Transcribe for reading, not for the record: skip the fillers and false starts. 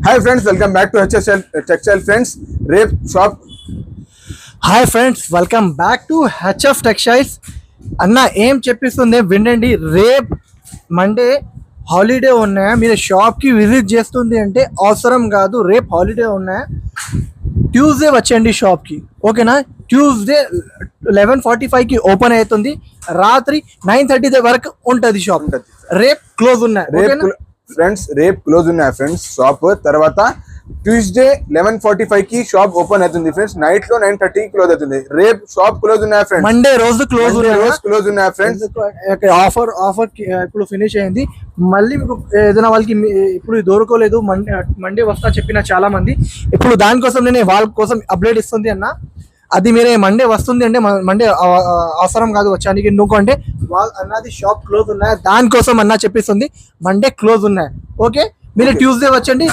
Hi friends, welcome back to HSL textile friends. Rape shop. Hi friends, welcome back to HF textiles. అన్న ఏం చెప్పిస్తుంది వినండి. Rape Monday holiday ఉన్నాయా, మీరు షాప్కి visit చేస్తుంది అంటే అవసరం కాదు. రేపు హాలిడే ఉన్నాయా, ట్యూస్డే వచ్చండి షాప్కి, ఓకేనా. ట్యూస్డే 11:45కి ఓపెన్ అవుతుంది, రాత్రి 9:30 వరకు ఉంటుంది షాప్. రేపు క్లోజ్ ఉన్నాయి ఫ్రెండ్స్, రేపు క్లోజ్ ఉన్నాయి ఫ్రెండ్స్ షాప్. తర్వాత ట్యూస్డే 11:45కి షాప్ ఓపెన్ అవుతుంది ఫ్రెండ్స్. నైట్ లో 9:30కి క్లోజ్ అవుతుంది. రేపు షాప్ క్లోజ్ ఉన్నాయి ఫ్రెండ్స్. మండే రోజు క్లోజ్ ఉన్నాయి ఫ్రెండ్స్. ఆఫర్ ఇప్పుడు ఫినిష్ అయింది. మళ్ళీ మీకు ఏదైనా వాళ్ళకి ఇప్పుడు దొరకలేదు, మండే వస్తా చెప్పిన చాలా మంది. ఇప్పుడు దానికోసం నేను వాళ్ళ కోసం అప్డేట్ ఇస్తుంది అన్న. అది మీరే మండే వస్తుంది అంటే మండే అవసరం కాదు వచ్చానికి. ఎందుకంటే వాళ్ళు అన్నది షాప్ క్లోజ్ ఉన్నాయి, దానికోసం అన్న చెప్పిస్తుంది మండే క్లోజ్ ఉన్నాయి. ఓకే, మీరు ట్యూస్డే వచ్చండి.